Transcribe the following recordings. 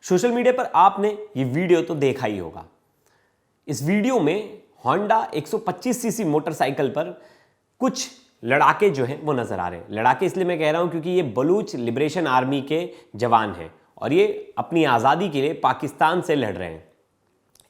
Social media पर आपने ये वीडियो तो देखा ही होगा। इस वीडियो में होंडा 125 सीसी मोटरसाइकिल पर कुछ लड़ाके जो हैं वो नजर आ रहे हैं। लड़ाके इसलिए मैं कह रहा हूं क्योंकि ये बलूच लिबरेशन आर्मी के जवान हैं और ये अपनी आज़ादी के लिए पाकिस्तान से लड़ रहे हैं।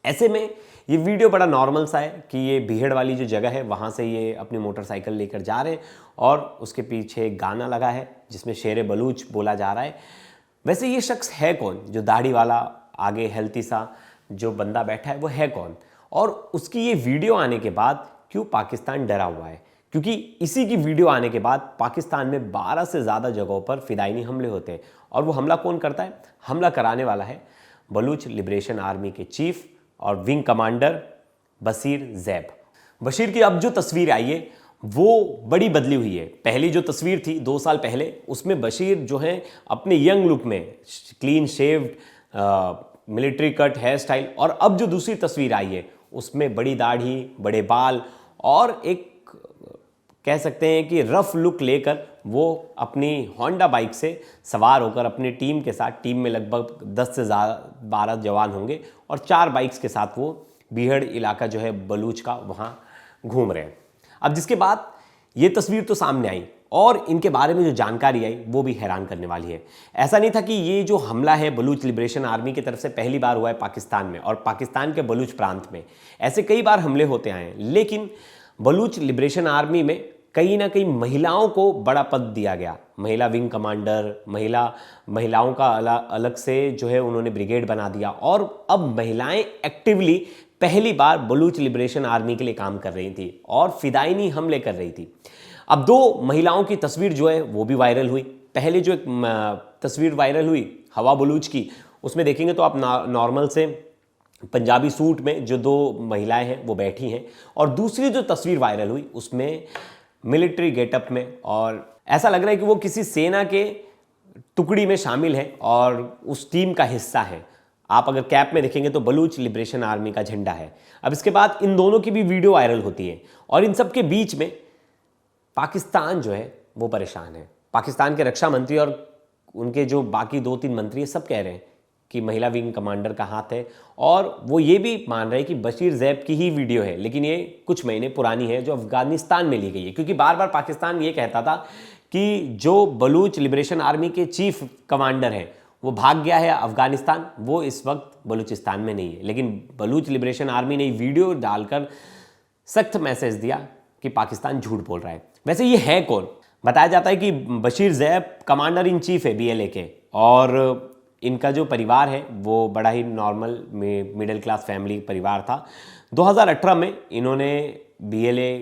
ऐसे में ये वीडियो बड़ा नॉर्मल सा है कि ये बीहड़ वाली जो जगह है वहाँ से ये अपनी मोटरसाइकिल लेकर जा रहे हैं और उसके पीछे एक गाना लगा है जिसमें शेर बलूच बोला जा रहा है। वैसे ये शख्स है कौन? जो दाढ़ी वाला आगे हेल्थी सा जो बंदा बैठा है वो है कौन? और उसकी ये वीडियो आने के बाद क्यों पाकिस्तान डरा हुआ है? क्योंकि इसी की वीडियो आने के बाद पाकिस्तान में 12 से ज़्यादा जगहों पर फिदायनी हमले होते हैं। और वो हमला कौन करता है? हमला कराने वाला है बलूच लिबरेशन आर्मी के चीफ और विंग कमांडर बशीर ज़ैब। बशीर की अब जो तस्वीर आई है वो बड़ी बदली हुई है। पहली जो तस्वीर थी 2 साल पहले, उसमें बशीर जो है अपने यंग लुक में clean shaved military cut hair style, और अब जो दूसरी तस्वीर आई है उसमें बड़ी दाढ़ी, बड़े बाल और एक कह सकते हैं कि रफ लुक लेकर वो अपनी होंडा बाइक से सवार होकर अपनी टीम के साथ, टीम में लगभग 10 से 12 जवान होंगे और 4 बाइक्स के साथ वो बीहड़ इलाका जो है बलूच का वहाँ घूम रहे हैं। अब जिसके बाद ये तस्वीर तो सामने आई और इनके बारे में जो जानकारी आई वो भी हैरान करने वाली है। ऐसा नहीं था कि ये जो हमला है बलूच लिबरेशन आर्मी की तरफ से पहली बार हुआ है पाकिस्तान में और पाकिस्तान के बलूच प्रांत में। ऐसे कई बार हमले होते आए हैं, लेकिन बलूच लिबरेशन आर्मी में कहीं ना कहीं महिलाओं को बड़ा पद दिया गया। महिला विंग कमांडर, महिलाओं का अलग से जो है उन्होंने ब्रिगेड बना दिया और अब महिलाएं एक्टिवली पहली बार बलूच लिबरेशन आर्मी के लिए काम कर रही थी और फिदायनी हमले कर रही थी। अब 2 महिलाओं की तस्वीर जो है वो भी वायरल हुई। पहले जो एक तस्वीर वायरल हुई हवा बलूच की, उसमें देखेंगे तो आप नॉर्मल से पंजाबी सूट में जो 2 महिलाएं हैं वो बैठी हैं, और दूसरी जो तस्वीर वायरल हुई उसमें मिलिट्री गेटअप में, और ऐसा लग रहा है कि वो किसी सेना के टुकड़ी में शामिल है और उस टीम का हिस्सा है। आप अगर कैप में देखेंगे तो बलूच लिबरेशन आर्मी का झंडा है। अब इसके बाद इन दोनों की भी वीडियो वायरल होती है और इन सब के बीच में पाकिस्तान जो है वो परेशान है। पाकिस्तान के रक्षा मंत्री और उनके जो बाकी 2-3 मंत्री हैं सब कह रहे हैं कि महिला विंग कमांडर का हाथ है, और वो ये भी मान रहे हैं कि बशीर ज़ैब की ही वीडियो है, लेकिन ये कुछ महीने पुरानी है जो अफगानिस्तान में ली गई है। क्योंकि बार बार पाकिस्तान ये कहता था कि जो बलूच लिबरेशन आर्मी के चीफ कमांडर हैं वो भाग गया है अफगानिस्तान, वो इस वक्त बलूचिस्तान में नहीं है। लेकिन बलूच लिबरेशन आर्मी ने वीडियो डालकर सख्त मैसेज दिया कि पाकिस्तान झूठ बोल रहा है। वैसे ये है कौन? बताया जाता है कि Bashir Zeb commander in chief है BLA के, और इनका जो परिवार है वो बड़ा ही नॉर्मल मिडिल क्लास फैमिली परिवार था। 2018 में इन्होंने BLA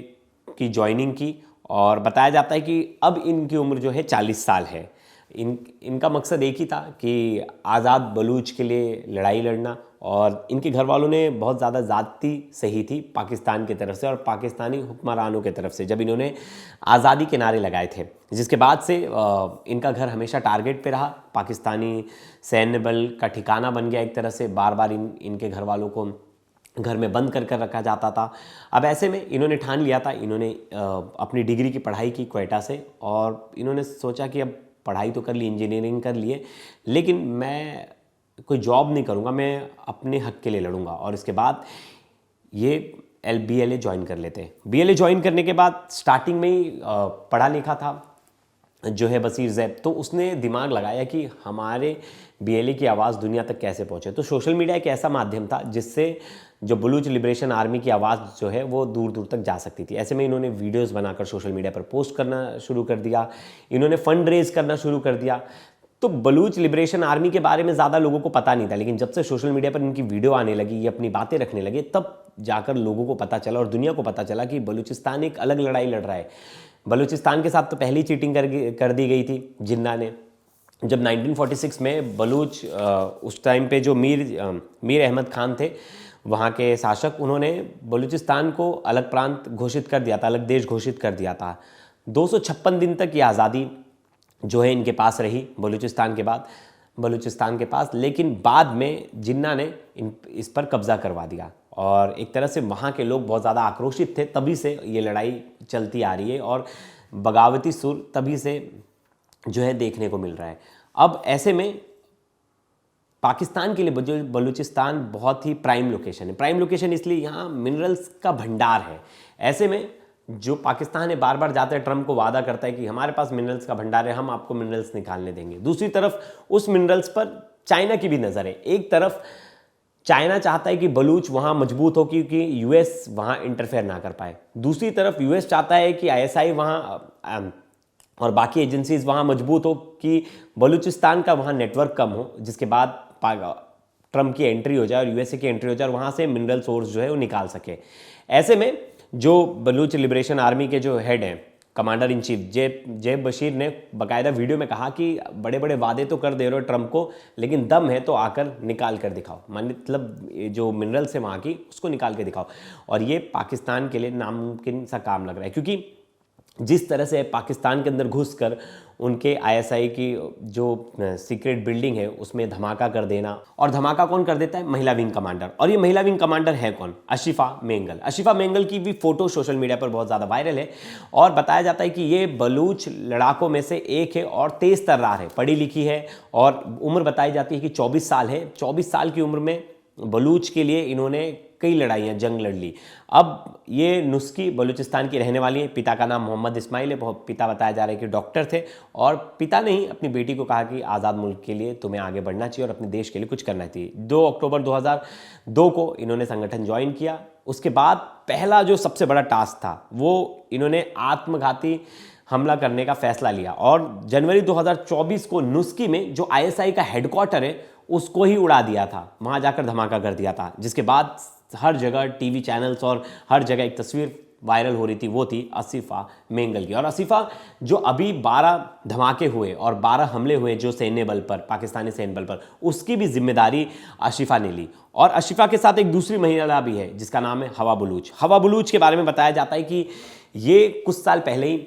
की ज्वाइनिंग की और बताया जाता है कि अब इनकी उम्र जो है 40 साल है। इनका मकसद एक ही था कि आज़ाद बलूच के लिए लड़ाई लड़ना, और इनके घर वालों ने बहुत ज़्यादा ज़्यादती सही थी पाकिस्तान की तरफ से और पाकिस्तानी हुक्मरानों की तरफ से जब इन्होंने आज़ादी के नारे लगाए थे, जिसके बाद से इनका घर हमेशा टारगेट पे रहा। पाकिस्तानी सैन्य बल का ठिकाना बन गया एक तरह से। बार बार इनके घर वालों को घर में बंद कर रखा जाता था। अब ऐसे में इन्होंने ठान लिया था, इन्होंने अपनी डिग्री की पढ़ाई की क्वेटा से, और इन्होंने सोचा कि अब पढ़ाई तो कर ली, इंजीनियरिंग कर लिए, लेकिन मैं कोई जॉब नहीं करूँगा, मैं अपने हक के लिए लड़ूंगा। और इसके बाद ये BLA ज्वाइन कर लेते हैं। BLA ज्वाइन करने के बाद स्टार्टिंग में ही पढ़ा लिखा था जो है बशीर ज़ैब, तो उसने दिमाग लगाया कि हमारे BLA की आवाज़ दुनिया तक कैसे पहुँचे। तो सोशल मीडिया एक ऐसा माध्यम था जिससे जो बलूच लिबरेशन आर्मी की आवाज़ जो है वो दूर दूर तक जा सकती थी। ऐसे में इन्होंने वीडियोस बनाकर सोशल मीडिया पर पोस्ट करना शुरू कर दिया, इन्होंने फंड रेज करना शुरू कर दिया। तो बलूच लिबरेशन आर्मी के बारे में ज़्यादा लोगों को पता नहीं था, लेकिन जब से सोशल मीडिया पर इनकी वीडियो आने लगी, ये अपनी बातें रखने लगे, तब जाकर लोगों को पता चला और दुनिया को पता चला कि बलूचिस्तान एक अलग लड़ाई लड़ रहा है। बलूचिस्तान के साथ तो पहली चीटिंग कर दी गई थी जिन्ना ने। जब 1946 में बलूच उस टाइम पे जो मीर अहमद खान थे वहाँ के शासक, उन्होंने बलूचिस्तान को अलग प्रांत घोषित कर दिया था, अलग देश घोषित कर दिया था। 256 दिन तक ये आज़ादी जो है इनके पास रही बलूचिस्तान के बाद, बलूचिस्तान के पास, लेकिन बाद में जिन्ना ने इस पर कब्जा करवा दिया और एक तरह से वहाँ के लोग बहुत ज़्यादा आक्रोशित थे। तभी से ये लड़ाई चलती आ रही है और बगावती सुर तभी से जो है देखने को मिल रहा है। अब ऐसे में पाकिस्तान के लिए बलूचिस्तान बहुत ही प्राइम लोकेशन है। प्राइम लोकेशन इसलिए यहाँ मिनरल्स का भंडार है। ऐसे में जो पाकिस्तान है बार बार जाता है, ट्रंप को वादा करता है कि हमारे पास मिनरल्स का भंडार है, हम आपको मिनरल्स निकालने देंगे। दूसरी तरफ उस मिनरल्स पर चाइना की भी नज़र है। एक तरफ चाइना चाहता है कि बलूच वहाँ मजबूत हो क्योंकि यूएस वहाँ इंटरफेयर ना कर पाए। दूसरी तरफ यूएस चाहता है कि आईएसआई वहाँ और बाकी एजेंसीज वहाँ मजबूत हो कि बलूचिस्तान का वहाँ नेटवर्क कम हो, जिसके बाद ट्रंप की एंट्री हो जाए और यूएसए की एंट्री हो जाए और वहाँ से मिनरल सोर्स जो है वो निकाल सके। ऐसे में जो बलूच लिबरेशन आर्मी के जो हेड हैं, कमांडर इन चीफ जेब बशीर ने बाकायदा वीडियो में कहा कि बड़े बड़े वादे तो कर दे रहे हो ट्रंप को, लेकिन दम है तो आकर निकाल कर दिखाओ, मतलब जो मिनरल्स है वहाँ की उसको निकाल के दिखाओ। और ये पाकिस्तान के लिए नामुमकिन सा काम लग रहा है, क्योंकि जिस तरह से पाकिस्तान के अंदर घुसकर उनके आईएसआई की जो सीक्रेट बिल्डिंग है उसमें धमाका कर देना, और धमाका कौन कर देता है? महिला विंग कमांडर। और ये महिला विंग कमांडर है कौन? अशिफा मेंगल। अशिफा मेंगल की भी फोटो सोशल मीडिया पर बहुत ज़्यादा वायरल है और बताया जाता है कि ये बलूच लड़ाकों में से एक है और तेज़ तर्रार है, पढ़ी लिखी है और उम्र बताई जाती है कि 24 साल है। 24 साल की उम्र में बलूच के लिए इन्होंने कई लड़ाइयाँ जंग लड़ ली। अब ये नुस्की बलूचिस्तान की रहने वाली है। पिता का नाम मोहम्मद इस्माइल है। पिता बताया जा रहा है कि डॉक्टर थे और पिता ने ही अपनी बेटी को कहा कि आज़ाद मुल्क के लिए तुम्हें आगे बढ़ना चाहिए और अपने देश के लिए कुछ करना चाहिए। 2 अक्टूबर 2002 को इन्होंने संगठन ज्वाइन किया। उसके बाद पहला जो सबसे बड़ा टास्क था वो इन्होंने आत्मघाती हमला करने का फैसला लिया और जनवरी 2024 को नुस्की में जो आईएसआई का हेडक्वार्टर है उसको ही उड़ा दिया था, वहाँ जाकर धमाका कर दिया था। जिसके बाद हर जगह टीवी चैनल्स और हर जगह एक तस्वीर वायरल हो रही थी, वो थी असिफा मेंगल की। और असिफा जो अभी 12 धमाके हुए और 12 हमले हुए जो सैन्य बल पर, पाकिस्तानी सैन्य बल पर, उसकी भी जिम्मेदारी अशिफा ने ली। और अशिफा के साथ एक दूसरी महिला भी है जिसका नाम है हवा बलूच। हवा बलूच के बारे में बताया जाता है कि ये कुछ साल पहले ही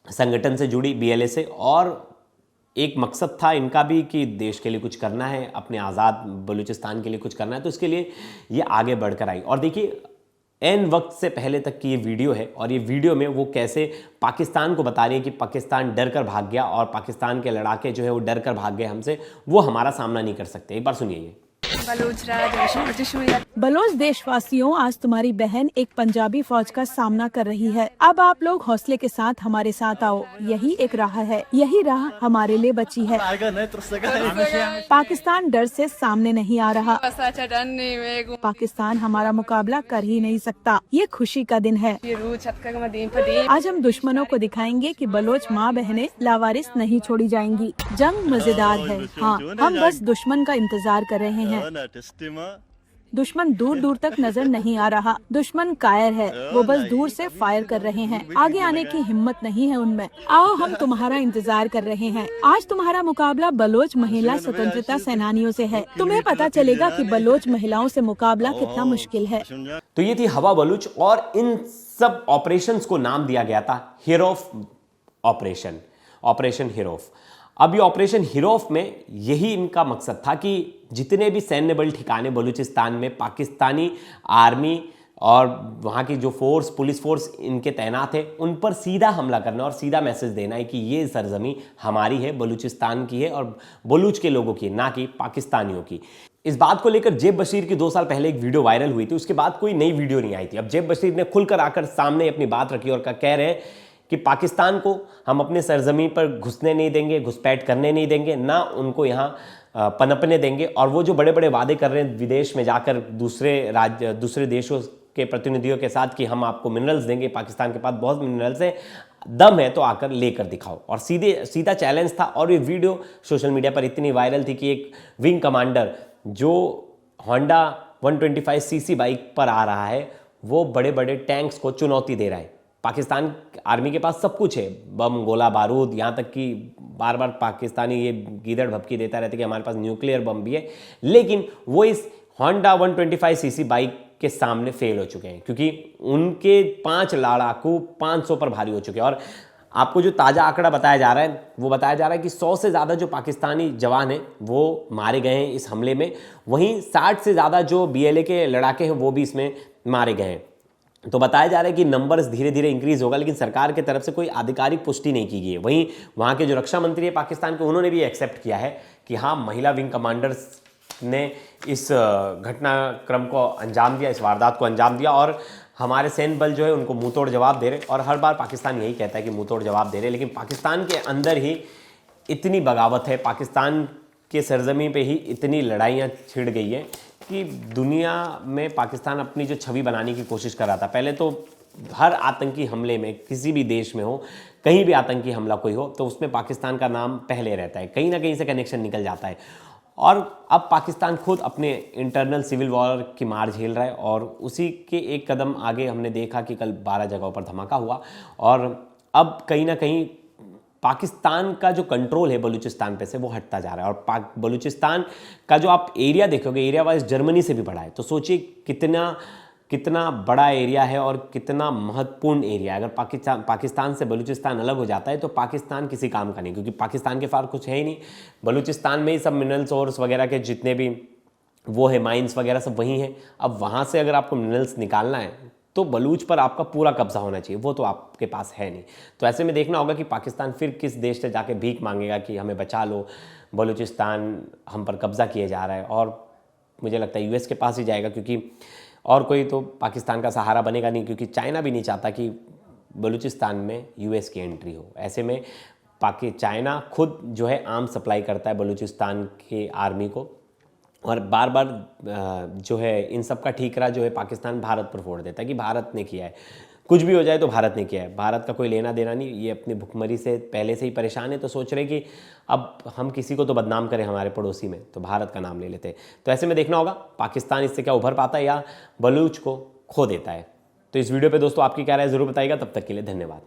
संगठन से जुड़ी बीएलए से, और एक मकसद था इनका भी कि देश के लिए कुछ करना है, अपने आज़ाद बलूचिस्तान के लिए कुछ करना है, तो इसके लिए ये आगे बढ़कर आई। और देखिए एन वक्त से पहले तक की ये वीडियो है और ये वीडियो में वो कैसे पाकिस्तान को बता रही है कि पाकिस्तान डर कर भाग गया और पाकिस्तान के लड़ाके जो है वो डर कर भाग गए हमसे, वो हमारा सामना नहीं कर सकते। एक बार सुनिए ये। बलोच देशवासियों, आज तुम्हारी बहन एक पंजाबी फौज का सामना कर रही है। अब आप लोग हौसले के साथ हमारे साथ आओ, यही एक राह है, यही राह हमारे लिए बची है। पाकिस्तान डर से सामने नहीं आ रहा, पाकिस्तान हमारा मुकाबला कर ही नहीं सकता। ये खुशी का दिन है। आज हम दुश्मनों को दिखाएंगे कि बलोच माँ बहनें लावारिस नहीं छोड़ी जाएंगी। जंग मजेदार है, हाँ, हम बस दुश्मन का इंतजार कर रहे हैं। दुश्मन दूर दूर तक नजर नहीं आ रहा, दुश्मन कायर है, वो बस दूर से फायर कर रहे हैं, आगे आने की हिम्मत नहीं है उनमें। आओ, हम तुम्हारा इंतजार कर रहे हैं। आज तुम्हारा मुकाबला बलोच महिला स्वतंत्रता सेनानियों से है। तुम्हें पता चलेगा कि बलोच महिलाओं से मुकाबला कितना मुश्किल है। तो ये थी हवा बलूच और इन सब ऑपरेशंस को नाम दिया गया था हिरोफ ऑपरेशन, ऑपरेशन हिरोफ। अब ये ऑपरेशन हिरोफ में यही इनका मकसद था कि जितने भी सैन्य बल ठिकाने बलूचिस्तान में पाकिस्तानी आर्मी और वहाँ की जो फोर्स, पुलिस फोर्स इनके तैनात है, उन पर सीधा हमला करना और सीधा मैसेज देना है कि ये सरजमी हमारी है, बलूचिस्तान की है और बलूच के लोगों की, ना कि पाकिस्तानियों की। इस बात को लेकर जेब बशीर की 2 साल पहले एक वीडियो वायरल हुई थी, उसके बाद कोई नई वीडियो नहीं आई थी। अब जेब बशीर ने खुलकर आकर सामने अपनी बात रखी और कह रहे हैं कि पाकिस्तान को हम अपने सरजमीन पर घुसने नहीं देंगे, घुसपैठ करने नहीं देंगे, ना उनको यहाँ पनपने देंगे। और वो जो बड़े बड़े वादे कर रहे हैं विदेश में जाकर दूसरे देशों के प्रतिनिधियों के साथ कि हम आपको मिनरल्स देंगे, पाकिस्तान के पास बहुत मिनरल्स है, दम है तो आकर लेकर दिखाओ। और सीधा चैलेंज था। और ये वीडियो सोशल मीडिया पर इतनी वायरल थी कि एक विंग कमांडर जो होंडा 125cc बाइक पर आ रहा है, वो बड़े बड़े टैंक्स को चुनौती दे रहा है। पाकिस्तान आर्मी के पास सब कुछ है, बम, गोला बारूद, यहाँ तक कि बार बार पाकिस्तानी ये गीदड़ भपकी देता रहता है कि हमारे पास न्यूक्लियर बम भी है, लेकिन वो इस होंडा 125cc बाइक के सामने फेल हो चुके हैं क्योंकि उनके 5 लड़ाकू 500 पर भारी हो चुके हैं। और आपको जो ताज़ा आंकड़ा बताया जा रहा है वो बताया जा रहा है कि 100 से ज़्यादा जो पाकिस्तानी जवान हैं वो मारे गए हैं इस हमले में, वहीं 60 से ज़्यादा जो बीएलए के लड़ाके हैं वो भी इसमें मारे गए हैं। तो बताया जा रहा है कि नंबर्स धीरे धीरे इंक्रीज होगा, लेकिन सरकार की तरफ से कोई आधिकारिक पुष्टि नहीं की गई है। वहीं वहाँ के जो रक्षा मंत्री है पाकिस्तान के, उन्होंने भी एक्सेप्ट किया है कि हाँ, महिला विंग कमांडर्स ने इस घटनाक्रम को अंजाम दिया, इस वारदात को अंजाम दिया, और हमारे सैन्य बल जो है उनको मुंह तोड़ जवाब दे रहे। और हर बार पाकिस्तान यही कहता है कि मुंह तोड़ जवाब दे रहे, लेकिन पाकिस्तान के अंदर ही इतनी बगावत है, पाकिस्तान के सरजमी पे ही इतनी लड़ाइयाँ छिड़ गई हैं कि दुनिया में पाकिस्तान अपनी जो छवि बनाने की कोशिश कर रहा था। पहले तो हर आतंकी हमले में, किसी भी देश में हो, कहीं भी आतंकी हमला कोई हो, तो उसमें पाकिस्तान का नाम पहले रहता है, कहीं ना कहीं से कनेक्शन निकल जाता है। और अब पाकिस्तान खुद अपने इंटरनल सिविल वॉर की मार झेल रहा है, और उसी के एक कदम आगे हमने देखा कि कल 12 जगहों पर धमाका हुआ, और अब कहीं ना कहीं पाकिस्तान का जो कंट्रोल है बलूचिस्तान पे से वो हटता जा रहा है। और बलूचिस्तान का जो आप एरिया देखोगे, एरिया वाइज जर्मनी से भी बड़ा है। तो सोचिए कितना बड़ा एरिया है और कितना महत्वपूर्ण एरिया है। अगर पाकिस्तान से बलूचिस्तान अलग हो जाता है तो पाकिस्तान किसी काम का नहीं, क्योंकि पाकिस्तान के पास कुछ है ही नहीं। बलूचिस्तान में ही सब मिनरल सोर्स वगैरह के जितने भी वो है, माइंस वगैरह सब वहीं हैं। अब वहाँ से अगर आपको मिनरल्स निकालना है तो बलूच पर आपका पूरा कब्जा होना चाहिए, वो तो आपके पास है नहीं। तो ऐसे में देखना होगा कि पाकिस्तान फिर किस देश से जाके भीख मांगेगा कि हमें बचा लो, बलूचिस्तान हम पर कब्जा किए जा रहा है। और मुझे लगता है यूएस के पास ही जाएगा, क्योंकि और कोई तो पाकिस्तान का सहारा बनेगा नहीं, क्योंकि चाइना भी नहीं चाहता कि बलूचिस्तान में यूएस की एंट्री हो। ऐसे में चाइना खुद जो है आर्म सप्लाई करता है बलूचिस्तान के आर्मी को, और बार बार जो है इन सब का ठीकरा जो है पाकिस्तान भारत पर फोड़ देता है कि भारत ने किया है, कुछ भी हो जाए तो भारत ने किया है। भारत का कोई लेना देना नहीं, ये अपनी भुखमरी से पहले से ही परेशान है, तो सोच रहे कि अब हम किसी को तो बदनाम करें हमारे पड़ोसी में, तो भारत का नाम ले लेते हैं। तो ऐसे में देखना होगा पाकिस्तान इससे क्या उभर पाता है या बलूच को खो देता है। तो इस वीडियो पे दोस्तों आपकी क्या राय ज़रूर बताइएगा। तब तक के लिए धन्यवाद।